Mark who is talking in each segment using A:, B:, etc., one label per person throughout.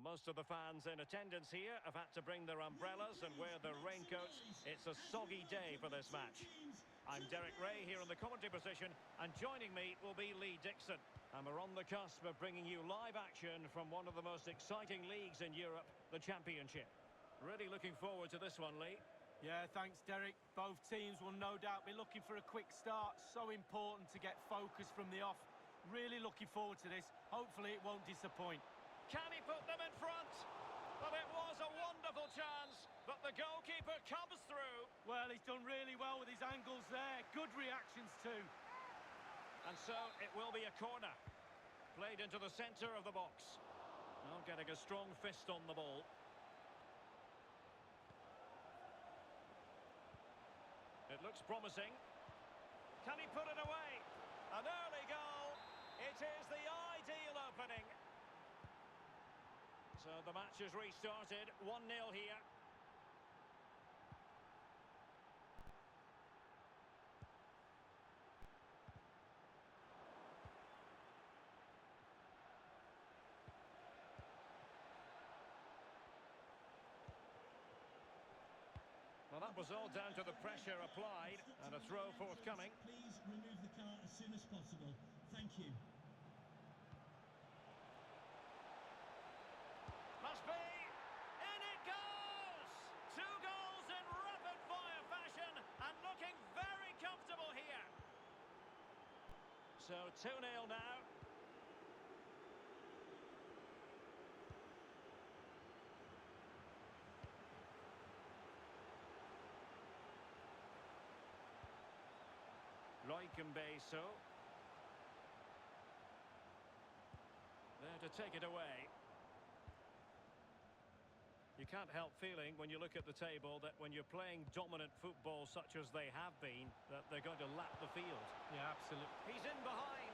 A: Most of the fans in attendance here have had to bring their umbrellas and wear their raincoats. It's a soggy day for this match. I'm Derek Ray here in the commentary position, and joining me will be Lee Dixon. And we're on the cusp of bringing you live action from one of the most exciting leagues in Europe, the Championship. Really looking forward to this one, Lee.
B: Yeah, thanks, Derek. Both teams will no doubt be looking for a quick start. So important to get focus from the off. Really looking forward to this. Hopefully it won't disappoint.
A: Can he put them in front? Well, it was a wonderful chance, but the goalkeeper comes through.
B: Well, he's done really well with his angles there. Good reactions too.
A: And so it will be a corner. Played into the centre of the box. Well, getting a strong fist on the ball. It looks promising. Can he put it away? An early goal. It is the ideal opening. So the match has restarted. 1-0 here. Well, that was all down to the pressure applied, and a throw forthcoming.
C: Please remove the car as soon as possible. Thank you.
A: Must be. In it goes! 2 goals in rapid-fire fashion, and looking very comfortable here. So 2-0 now. So there to take it away. You can't help feeling when you look at the table that when you're playing dominant football such as they have been, that they're going to lap the field.
B: Yeah, absolutely.
A: He's in behind.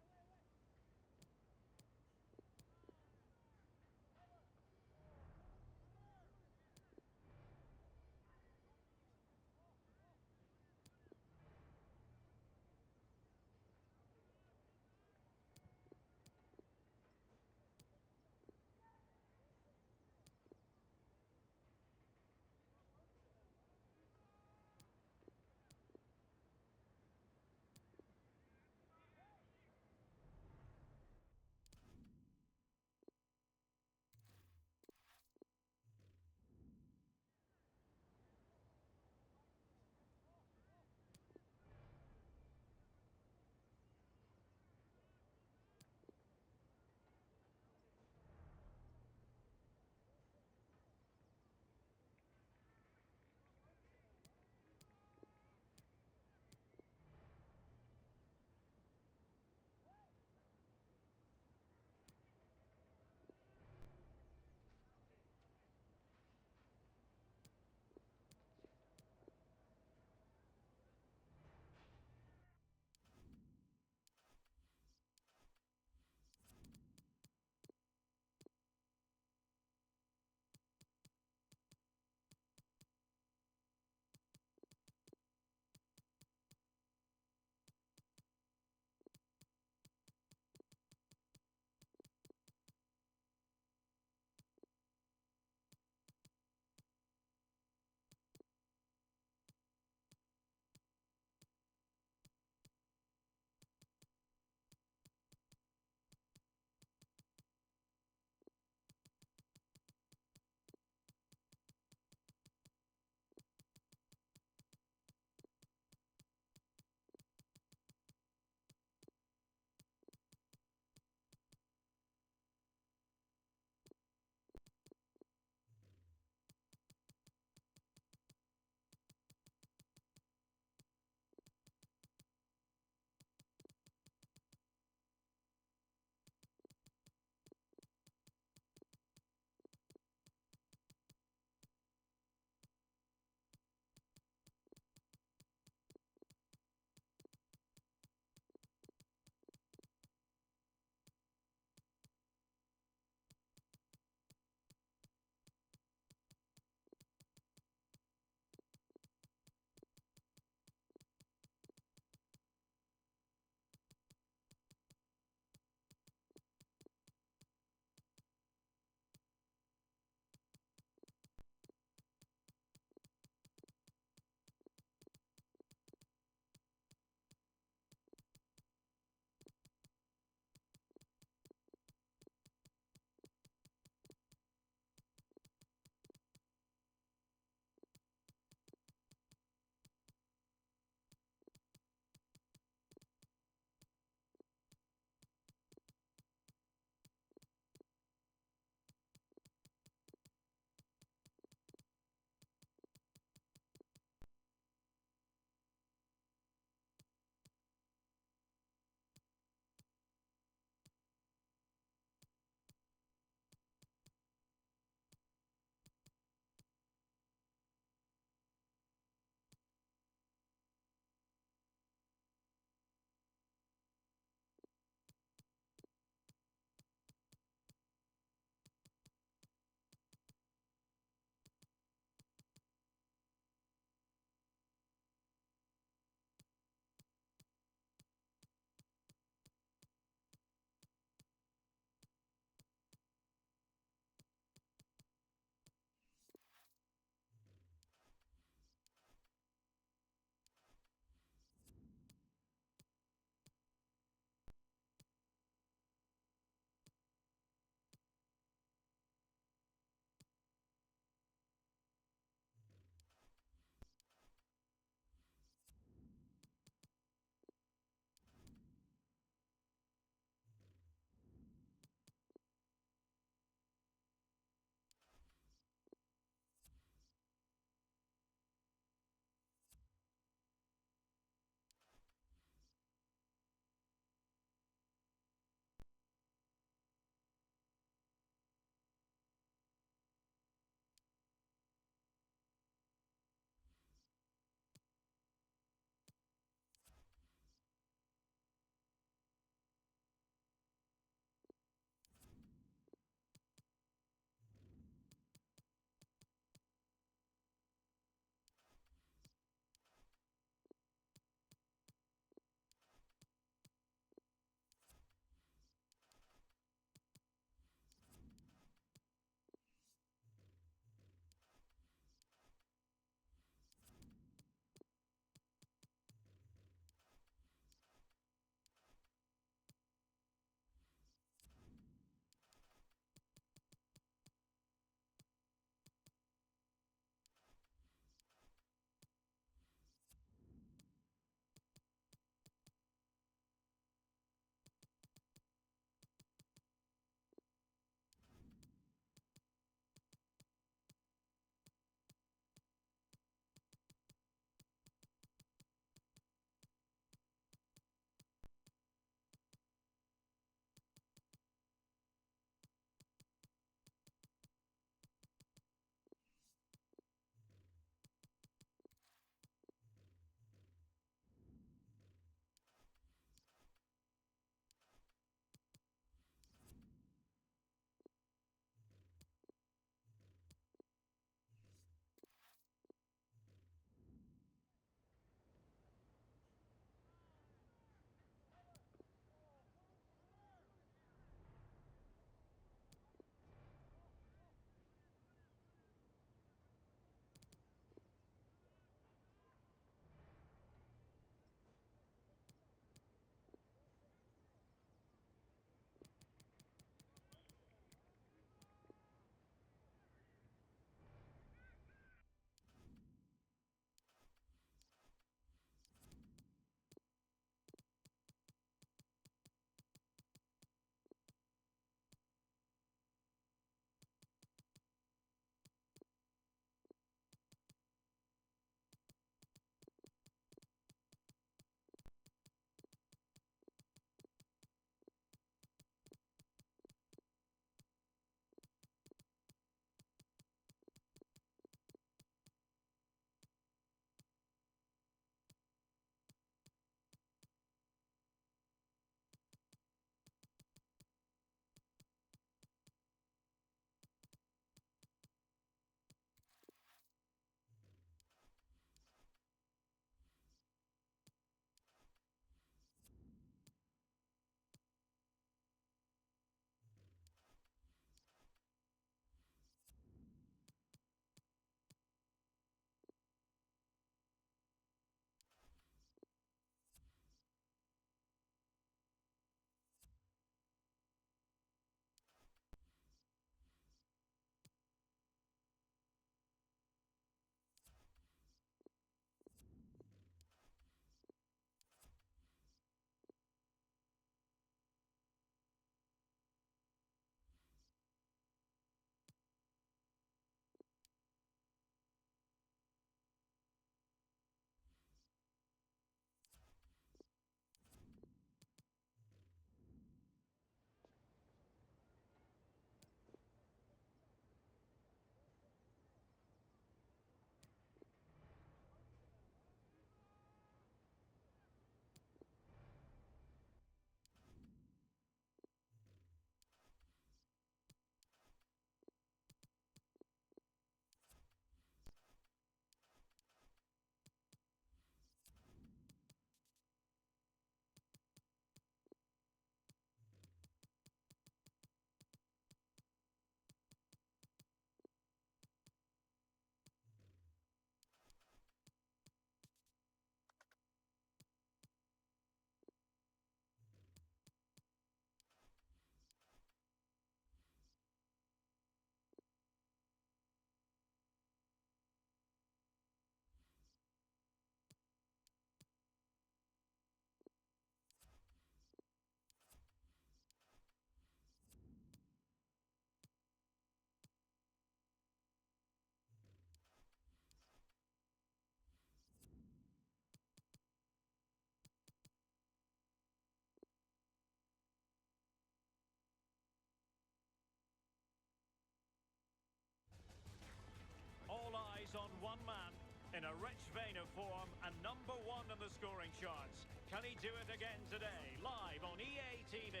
A: rich vein of form and #1 in the scoring charts. Can he do it again today? Live on EA TV.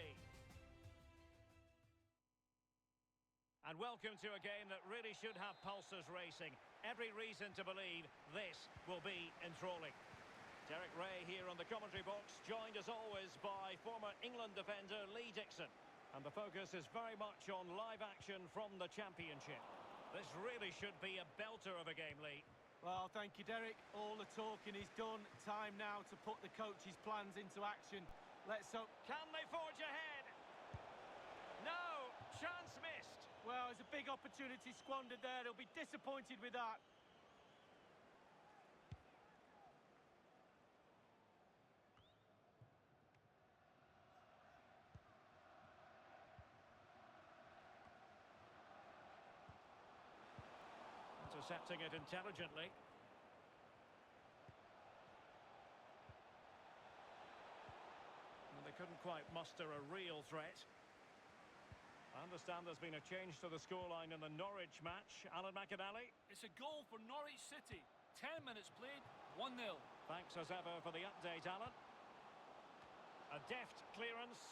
A: And welcome to a game that really should have pulses racing. Every reason to believe this will be enthralling. Derek Ray here on the commentary box, joined as always by former England defender Lee Dixon. And the focus is very much on live action from the Championship. This really should be a belter of a game, Lee.
B: Well, thank you, Derek. All the talking is done. Time now to put the coach's plans into action. Let's hope...
A: Can they forge ahead? No! Chance missed.
B: Well, it's a big opportunity squandered there. They'll be disappointed with that.
A: Intercepting it intelligently. And they couldn't quite muster a real threat. I understand there's been a change to the scoreline in the Norwich match. Alan McAnally.
D: It's a goal for Norwich City. 10 minutes played, 1-0.
A: Thanks as ever for the update, Alan. A deft clearance.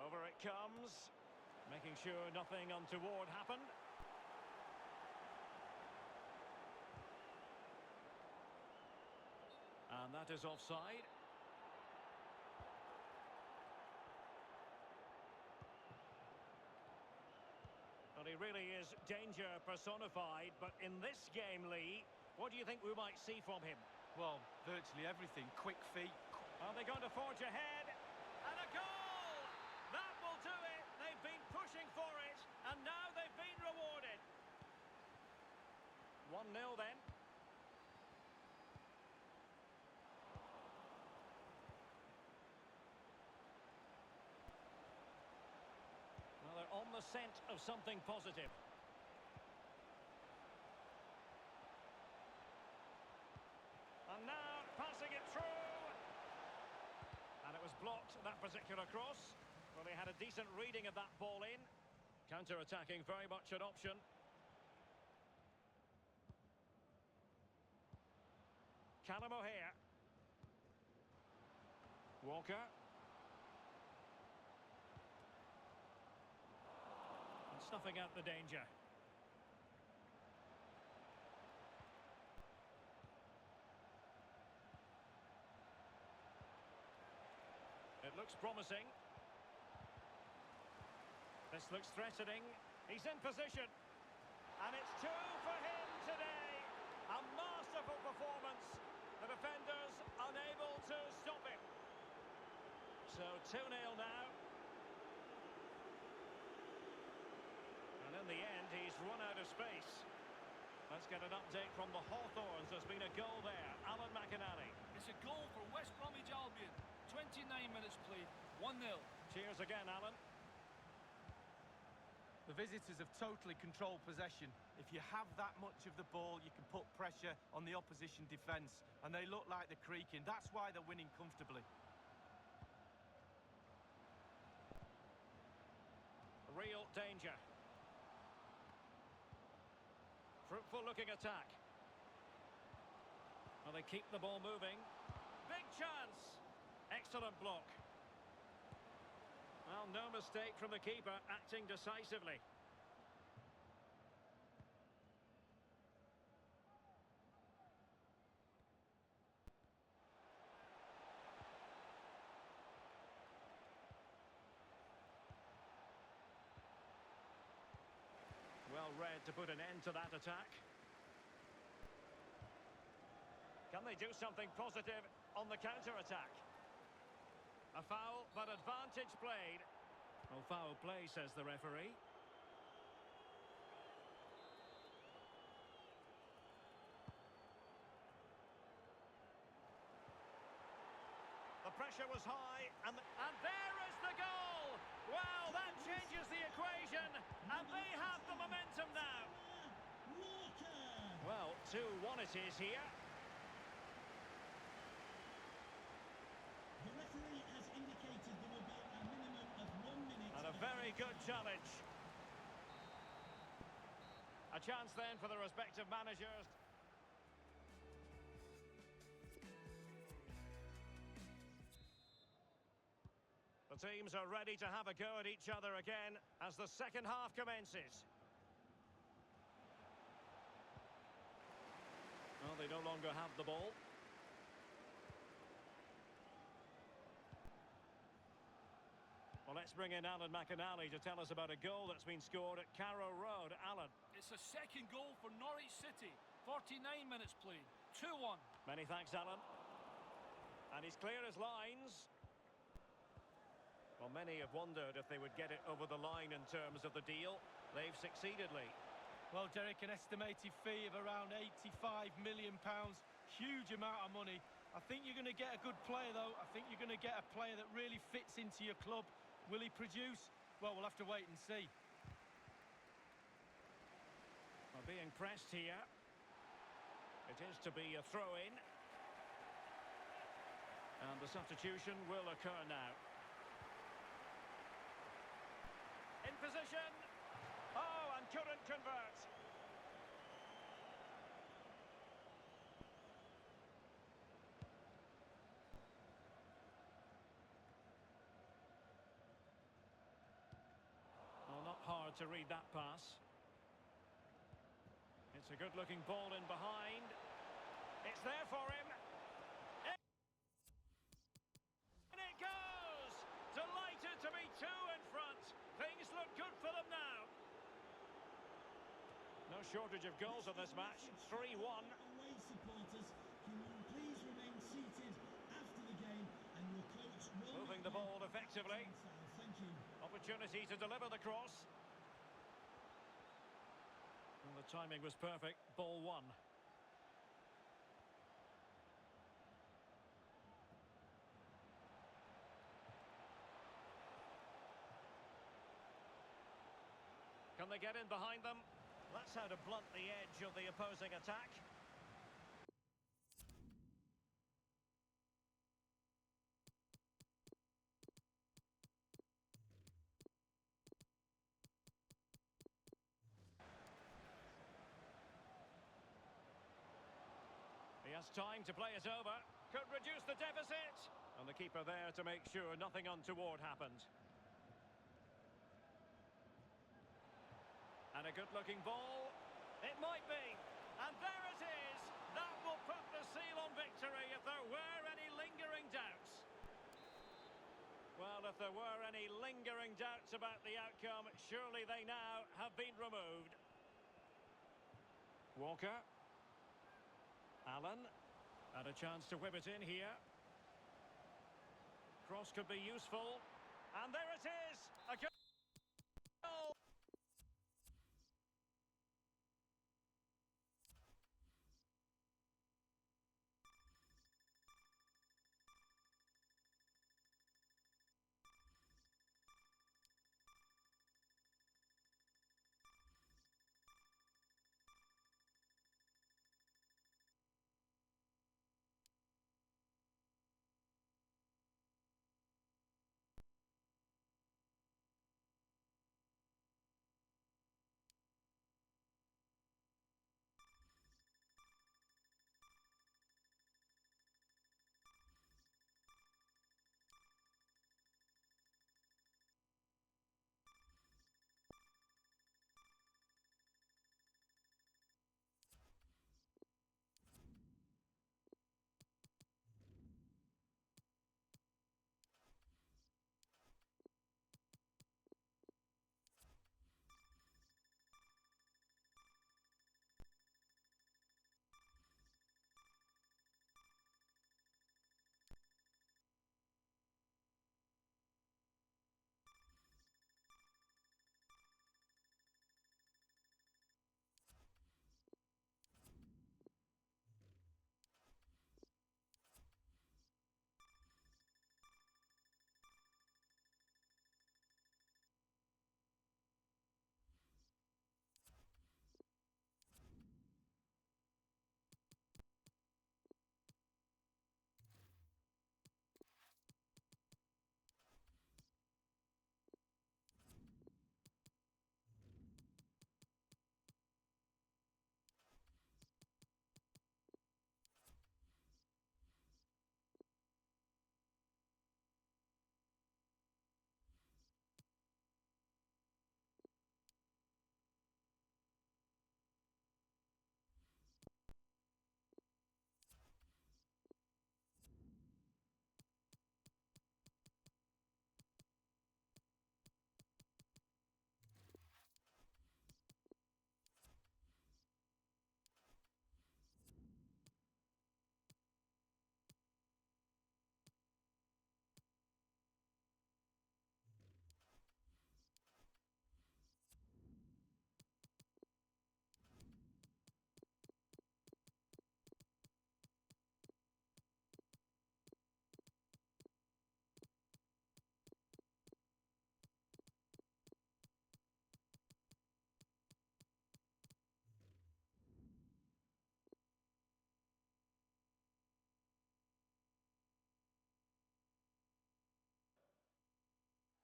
A: Over it comes. Making sure nothing untoward happened. And that is offside. Well, he really is danger personified, but in this game, Lee, what do you think we might see from him?
B: Well, virtually everything. Quick feet.
A: Are they going to forge ahead? And a goal! That will do it! They've been pushing for it, and now they've been rewarded. 1-0 then. Well, they're on the scent of something positive. And now passing it through. And it was blocked, that particular cross. Well, they had a decent reading of that ball in. Counter-attacking, very much an option. Callum O'Hare. Walker. And snuffing out the danger. It looks promising. This looks threatening. He's in position. And it's 2 for him today. A masterful performance. The defenders unable to stop him. So 2-0 now. And in the end, he's run out of space. Let's get an update from the Hawthorns. There's been a goal there. Alan McAnally.
D: It's a goal for West Bromwich Albion. 29 minutes played, 1-0.
A: Cheers again, Alan.
B: The visitors have totally controlled possession. If you have that much of the ball, you can put pressure on the opposition defence. And they look like they're creaking. That's why they're winning comfortably.
A: Real danger. Fruitful looking attack. Well, they keep the ball moving. Big chance. Excellent block. Well, no mistake from the keeper, acting decisively. Well read to put an end to that attack. Can they do something positive on the counter-attack? A foul, but advantage played. Well, foul play, says the referee. The pressure was high, and there is the goal! Well, that changes the equation, and they have the momentum now. Well, 2-1 it is here.
C: The referee has indicated there will be a minimum of 1 minute.
A: And a very good challenge. A chance then for the respective managers. The teams are ready to have a go at each other again as the second half commences. Well, they no longer have the ball. Well, let's bring in Alan McInally to tell us about a goal that's been scored at Carrow Road. Alan.
D: It's a second goal for Norwich City. 49 minutes played. 2-1.
A: Many thanks, Alan. And he's clear as lines. Well, many have wondered if they would get it over the line in terms of the deal. They've succeeded, Lee.
B: Well, Derek, an estimated fee of around £85 million. Huge amount of money. I think you're going to get a good player, though. I think you're going to get a player that really fits into your club. Will he produce? Well, we'll have to wait and see.
A: Well, being pressed here. It is to be a throw-in. And the substitution will occur now. In position. Oh, and couldn't convert. Well, not hard to read that pass. It's a good-looking ball in behind. It's there for him. And it goes! Delighted to be two in front. Things look good for them now. No shortage of goals on this match. 3-1.
C: Away supporters, can you please remain seated after the game, and your coach will
A: Moving the ball effectively.
C: Thank you.
A: Opportunity to deliver the cross. And the timing was perfect. Ball one. Can they get in behind them? That's how to blunt the edge of the opposing attack. He has time to play it over. Could reduce the deficit. And the keeper there to make sure nothing untoward happened. And a good-looking ball. It might be. And there it is. That will put the seal on victory if there were any lingering doubts. Well, if there were any lingering doubts about the outcome, surely they now have been removed. Walker. Allen. And a chance to whip it in here. Cross could be useful. And there it is. A goal.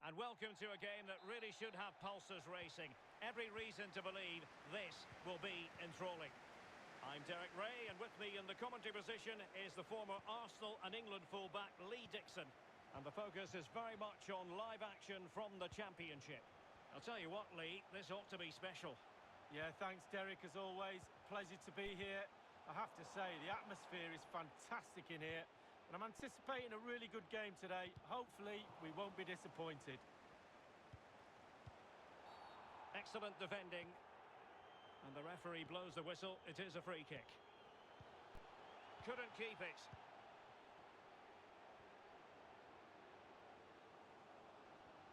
A: And welcome to a game that really should have pulses racing. Every reason to believe this will be enthralling. I'm Derek Ray, and with me in the commentary position is the former Arsenal and England fullback Lee Dixon. And the focus is very much on live action from the Championship. I'll tell you what, Lee, this ought to be special.
B: Yeah, thanks, Derek, as always. Pleasure to be here. I have to say, the atmosphere is fantastic in here. And I'm anticipating a really good game today. Hopefully, we won't be disappointed.
A: Excellent defending. And the referee blows the whistle. It is a free kick. Couldn't keep it.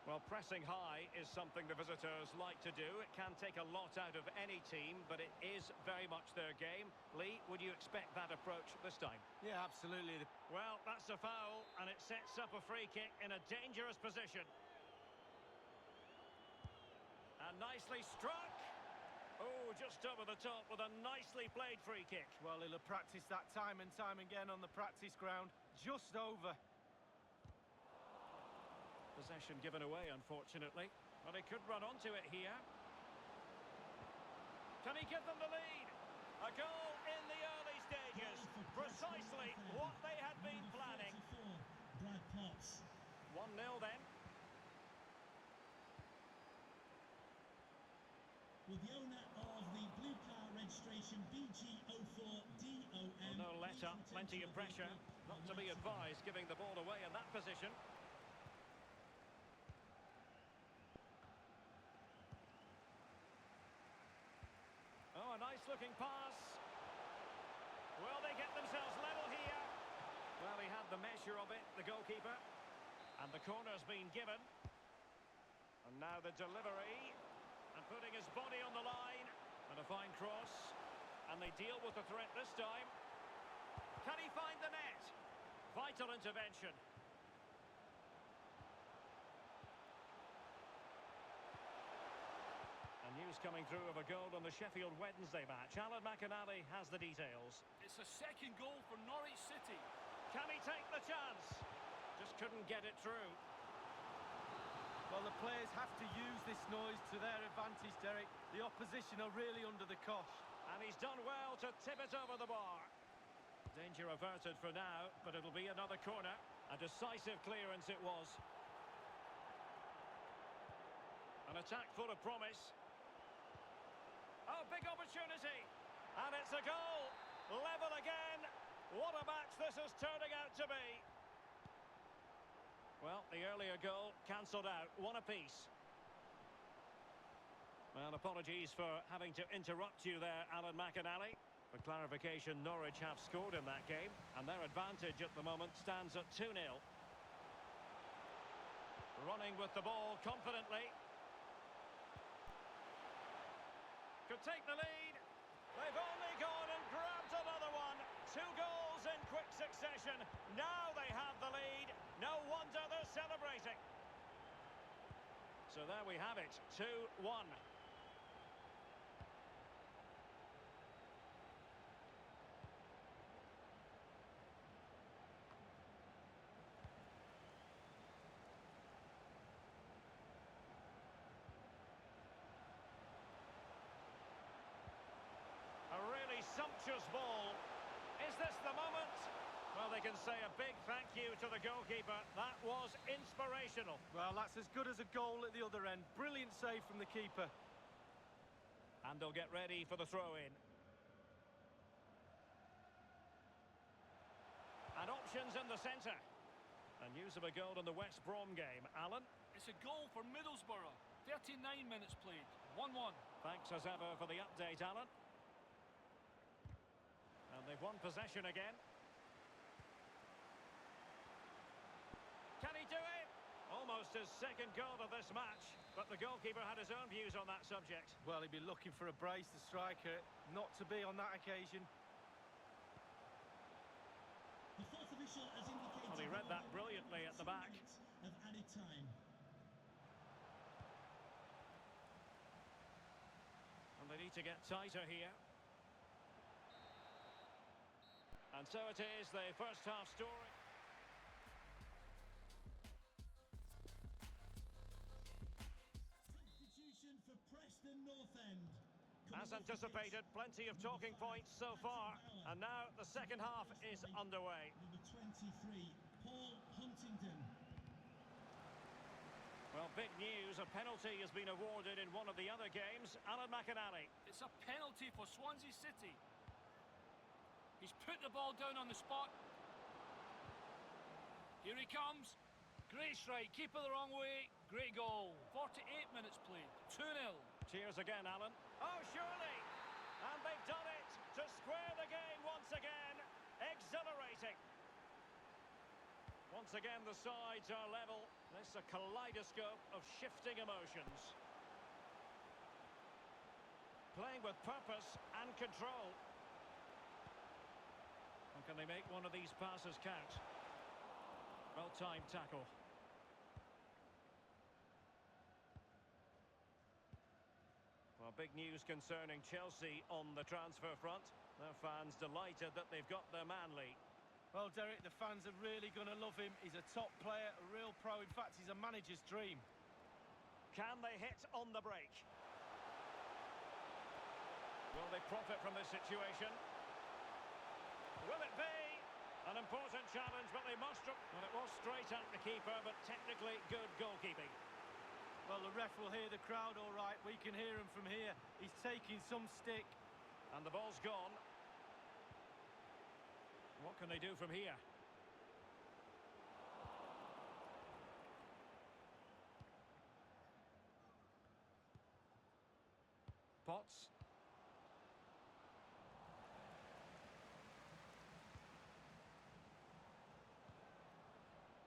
A: Well, pressing high is something the visitors like to do. It can take a lot out of any team, but it is very much their game. Lee, would you expect that approach this time?
B: Yeah, absolutely.
A: Well, that's a foul, and it sets up a free kick in a dangerous position. And nicely struck. Oh, just over the top with a nicely played free kick.
B: Well, he'll have practiced that time and time again on the practice ground. Just over.
A: Possession given away, unfortunately. But he could run onto it here. Can he give them the lead? A goal in the early stages. Precisely what they had been planning. 1-0 then.
C: With the owner of the blue car registration BG04DOM.
A: Well, no let up, plenty of pressure. Not to be advised giving the ball away in that position. Oh, a nice looking pass. Will they get themselves level here? Well, he had the measure of it, the goalkeeper. And the corner's been given. And now the delivery. And putting his body on the line. And a fine cross. And they deal with the threat this time. Can he find the net? Vital intervention. News coming through of a goal on the Sheffield Wednesday match. Alan McInally has the details.
D: It's a second goal for Norwich City.
A: Can he take the chance? Just couldn't get it through.
B: Well, the players have to use this noise to their advantage, Derek. The opposition are really under the cosh.
A: And he's done well to tip it over the bar. Danger averted for now, but it'll be another corner. A decisive clearance it was. An attack full of promise. Oh, big opportunity. And it's a goal. Level again. What a match this is turning out to be. Well, the earlier goal cancelled out. One apiece. Well, apologies for having to interrupt you there, Alan McInally. For clarification, Norwich have scored in that game. And their advantage at the moment stands at 2-0. Running with the ball confidently. Could take the lead. They've only gone and grabbed another one. 2 goals in quick succession. Now they have the lead. No wonder they're celebrating. So there we have it. 2-1. Sumptuous ball. Is this the moment? Well, they can say a big thank you to the goalkeeper. That was inspirational.
B: Well, that's as good as a goal at the other end. Brilliant save from the keeper.
A: And they'll get ready for the throw-in. And options in the centre. And news of a goal in the West Brom game. Alan?
D: It's a goal for Middlesbrough. 39 minutes played. 1-1.
A: Thanks as ever for the update, Alan. And they've won possession again. Can he do it? Almost his second goal of this match. But the goalkeeper had his own views on that subject.
B: Well, he'd be looking for a brace, the striker. Not to be on that occasion.
C: The fourth official has indicated
A: Well, he read that brilliantly at the back.
C: Of added time.
A: And they need to get tighter here. And so it is, the first half story. As anticipated, plenty of talking points so far. And now the second half is underway.
C: Number 23, Paul Huntington.
A: Well, big news. A penalty has been awarded in one of the other games. Alan McInally.
D: It's a penalty for Swansea City. He's put the ball down on the spot. Here he comes. Great strike, keeper the wrong way. Great goal. 48 minutes played. 2-0.
A: Cheers again, Alan. Oh, surely! And they've done it to square the game once again. Exhilarating. Once again, the sides are level. This is a kaleidoscope of shifting emotions. Playing with purpose and control. And can they make one of these passes count? Well-timed tackle. Well, big news concerning Chelsea on the transfer front. Their fans delighted that they've got their man, Lee.
B: Well, Derek, the fans are really going to love him. He's a top player, a real pro. In fact, he's a manager's dream.
A: Can they hit on the break? Will they profit from this situation? Will it be? An important challenge, but they must... Well, it was straight at the keeper, but technically good goalkeeping.
B: Well, the ref will hear the crowd all right. We can hear him from here. He's taking some stick.
A: And the ball's gone. What can they do from here? Potts.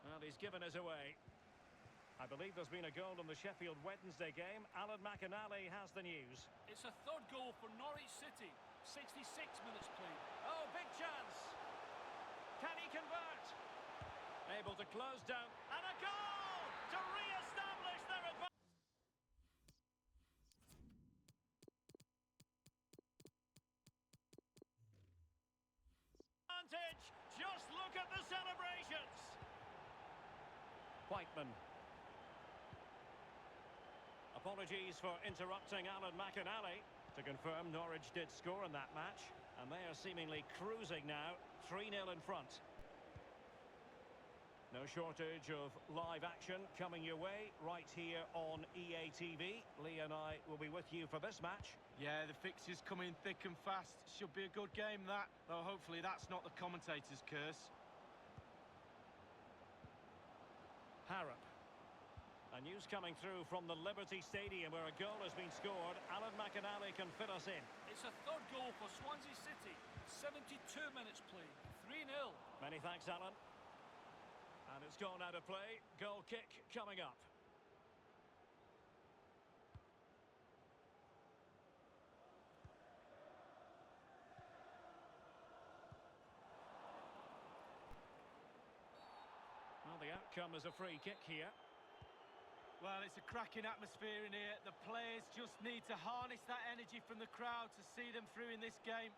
A: Well, he's given us away. I believe there's been a goal in the Sheffield Wednesday game. Alan McInally has the news.
D: It's a third goal for Norwich City. 66 minutes played.
A: Oh, big chance. Can he convert? Able to close down. And a goal to re-establish their advantage. Just look at the celebrations. Whiteman. Apologies for interrupting Alan McInally. To confirm, Norwich did score in that match, and they are seemingly cruising now, 3-0 in front. No shortage of live action coming your way right here on EA TV. Lee and I will be with you for this match.
B: Yeah, the fixtures come in thick and fast. Should be a good game, that. Though hopefully that's not the commentator's curse.
A: Harrop. A news coming through from the Liberty Stadium where a goal has been scored. Alan McInally can fit us in.
D: It's a third goal for Swansea City. 72 minutes played. 3-0.
A: Many thanks, Alan. And it's gone out of play. Goal kick coming up. Well, the outcome is a free kick here.
B: Well, it's a cracking atmosphere in here. The players just need to harness that energy from the crowd to see them through in this game.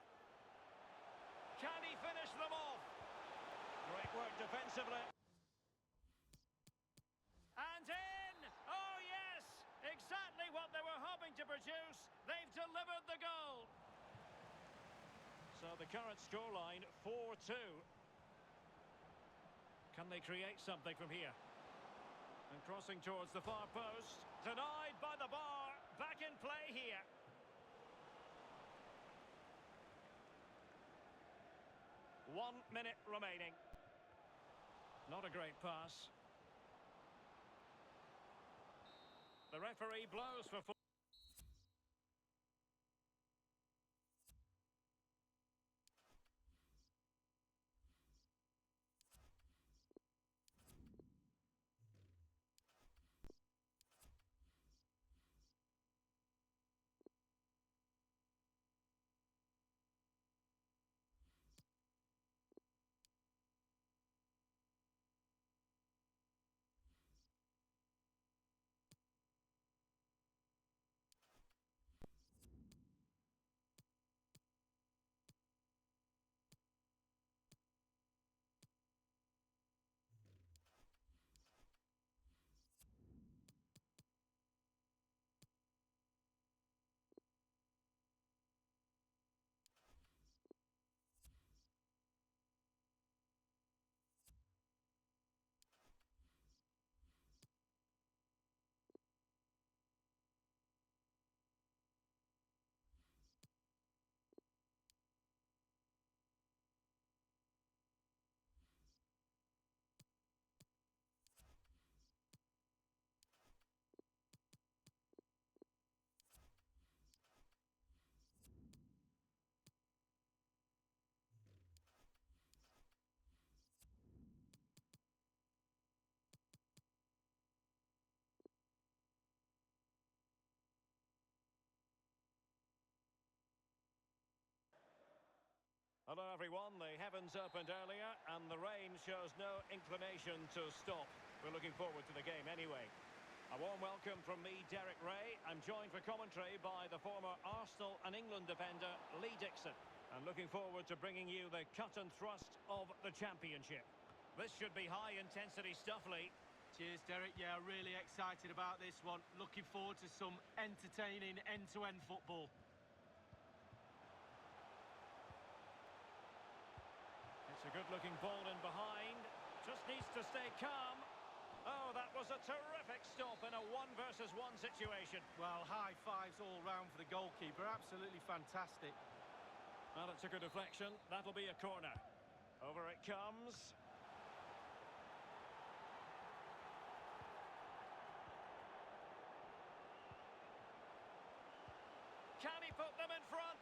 A: Can he finish them off? Great work defensively. And in! Oh, yes! Exactly what they were hoping to produce. They've delivered the goal. So the current scoreline, 4-2. Can they create something from here? And crossing towards the far post. Denied by the bar. Back in play here. One minute remaining. Not a great pass. The referee blows for... Hello everyone, the heavens opened earlier and the rain shows no inclination to stop. We're looking forward to the game anyway. A warm welcome from me, Derek Ray. I'm joined for commentary by the former Arsenal and England defender, Lee Dixon. And looking forward to bringing you the cut and thrust of the championship. This should be high-intensity stuff, Lee.
B: Cheers, Derek. Yeah, really excited about this one. Looking forward to some entertaining end-to-end football.
A: It's a good-looking ball in behind. Just needs to stay calm. Oh, that was a terrific stop in a 1-versus-1 situation.
B: Well, high fives all round for the goalkeeper. Absolutely fantastic.
A: Well, it's a good deflection. That'll be a corner. Over it comes. Can he put them in front?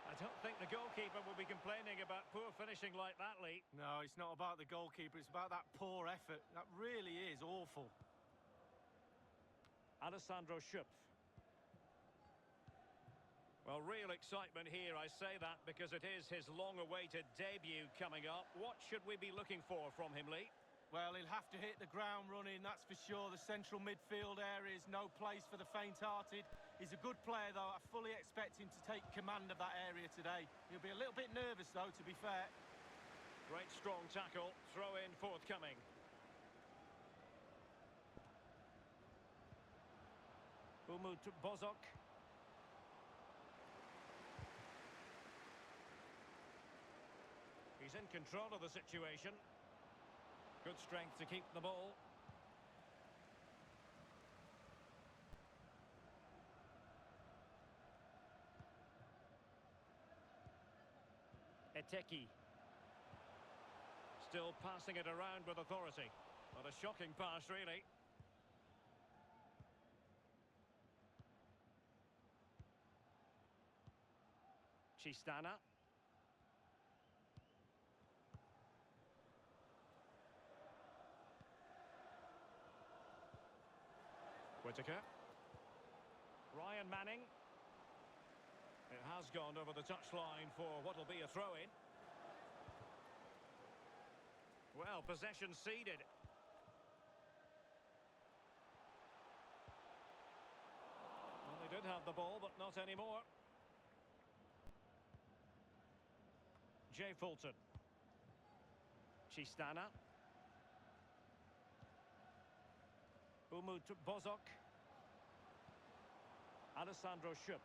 A: I don't think the goalkeeper will be complaining about poor finishing like that, Lee.
B: No, it's not about the goalkeeper. It's about that poor effort. That really is awful.
A: Alessandro Schupf. Well, real excitement here. I say that because it is his long-awaited debut coming up. What should we be looking for from him, Lee?
B: Well, he'll have to hit the ground running, that's for sure. The central midfield area is no place for the faint-hearted. He's a good player, though. I fully expect him to take command of that area today. He'll be a little bit nervous, though, to be fair.
A: Great strong tackle. Throw in forthcoming. Umut Bozok. He's in control of the situation. Good strength to keep the ball. Eteki. Still passing it around with authority. What a shocking pass, really. Chistana. Whittaker. Ryan Manning. It has gone over the touchline for what will be a throw-in. Well, possession ceded. Well, they did have the ball, but not anymore. Jay Fulton. Chistana. Umut Bozok. Alessandro Schupf.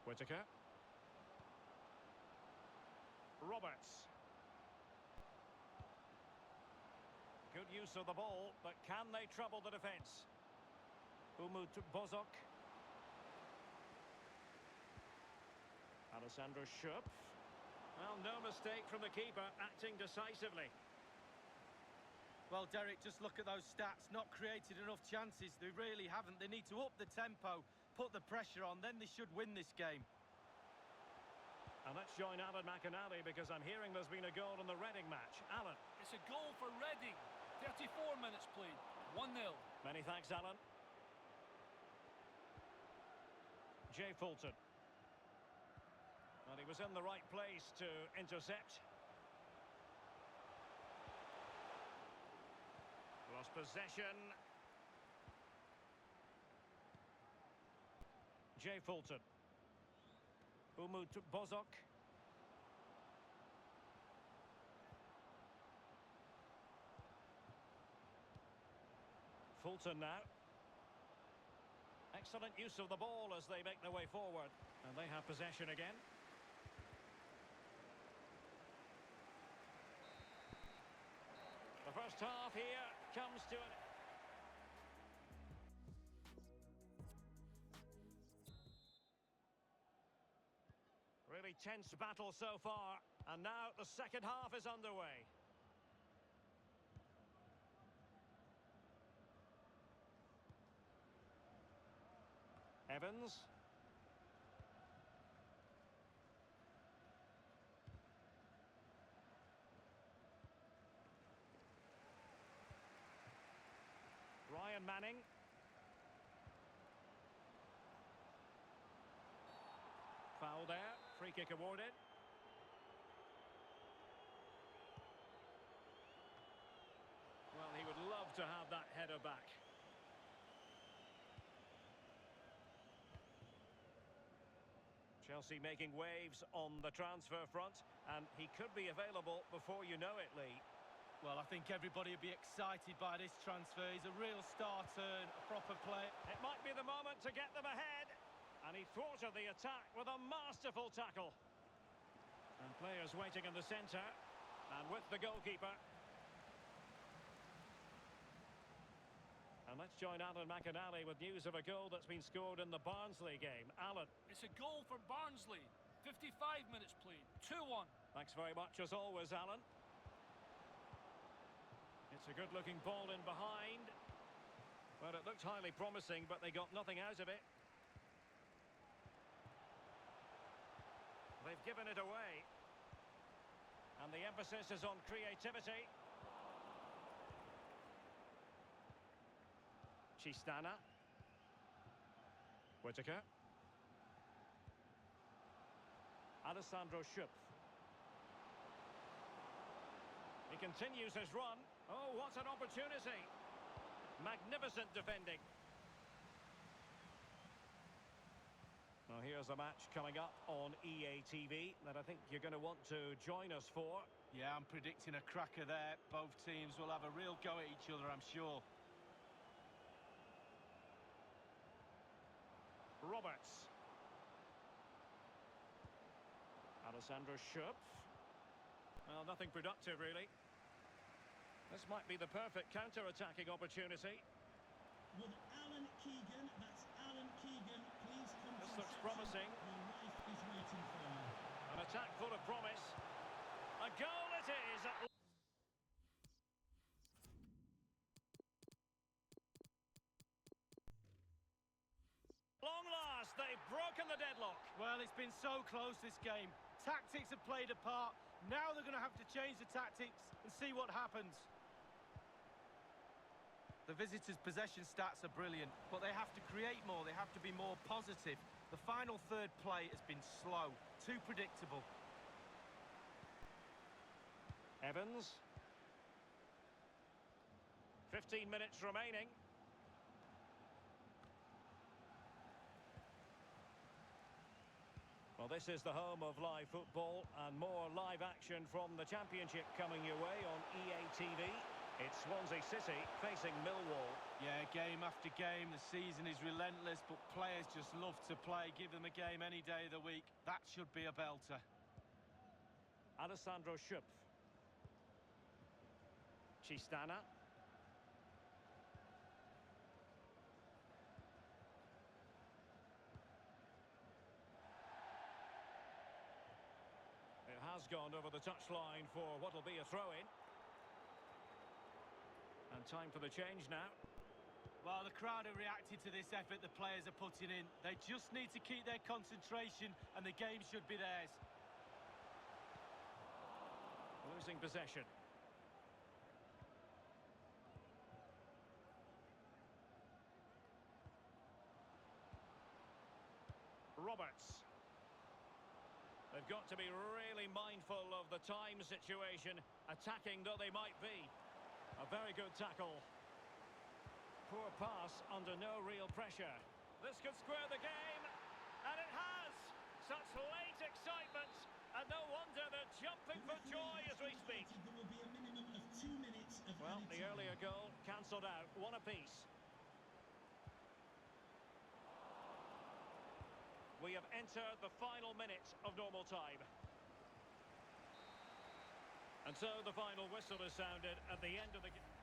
A: Whittaker. Roberts. Good use of the ball, but can they trouble the defence? Umut Bozok. Alessandro Schupf. Well, no mistake from the keeper, acting decisively.
B: Well, Derek, just look at those stats. Not created enough chances. They really haven't. They need to up the tempo, put the pressure on, then they should win this game.
A: And let's join Alan McInally because I'm hearing there's been a goal in the Reading match. Alan.
D: It's a goal for Reading. 34 minutes played. 1-0.
A: Many thanks, Alan. Jay Fulton. And he was in the right place to intercept. Lost possession. Jay Fulton. Umut Bozok. Fulton now. Excellent use of the ball as they make their way forward. And they have possession again. The first half here comes to an... Really tense battle so far, and now the second half is underway. Evans. Ryan Manning. Foul there. Free kick awarded. to have that header back. Chelsea making waves on the transfer front, and he could be available before you know it, Lee.
B: Well, I think everybody will be excited by this transfer. He's a real star turn, a proper player.
A: It might be the moment to get them ahead. And he thwarted the attack with a masterful tackle. And players waiting in the centre. And with the goalkeeper. And let's join Alan McInally with news of a goal that's been scored in the Barnsley game. Alan.
D: It's a goal for Barnsley. 55 minutes played. 2-1.
A: Thanks very much as always, Alan. It's a good-looking ball in behind. Well, it looked highly promising, but they got nothing out of it. They've given it away. And the emphasis is on creativity. Chistana. Whittaker. Alessandro Schupf. He continues his run. Oh, what an opportunity. Magnificent defending. Now here's a match coming up on EA TV that I think you're going to want to join us for.
B: Yeah, I'm predicting a cracker there. Both teams will have a real go at each other, I'm sure.
A: Roberts. Alessandro Schupf. Well, nothing productive, really. This might be the perfect counter-attacking opportunity.
C: With Alan Keegan, that's Alan Keegan. Please come
A: This
C: to
A: looks
C: reception.
A: promising.
C: Your wife is waiting for you.
A: An attack full of promise. A goal it is! Long last, they've broken the deadlock.
B: Well, it's been so close, this game. Tactics have played a part. Now they're going to have to change the tactics and see what happens. The visitors' possession stats are brilliant, but they have to create more. They have to be more positive. The final third play has been slow, too predictable.
A: Evans. 15 minutes remaining. Well, this is the home of live football and more live action from the Championship coming your way on EA TV. It's Swansea City facing Millwall.
B: Yeah, game after game, the season is relentless, but players just love to play. Give them a game any day of the week. That should be a belter.
A: Alessandro Schupf. Chistana. It has gone over the touchline for what will be a throw-in. And time for the change now.
B: Well, the crowd have reacted to this effort the players are putting in. They just need to keep their concentration and the game should be theirs.
A: Losing possession. Roberts. They've got to be really mindful of the time situation, attacking though they might be. A very good tackle. Poor pass under no real pressure. This could square the game, and it has! Such late excitement, and no wonder they're jumping for joy as we speak.
C: There will be a minimum of 2 minutes of
A: Well,
C: added
A: the
C: time.
A: earlier goal cancelled out, one apiece. We have entered the final minutes of normal time. And so the final whistle is sounded at the end of the game.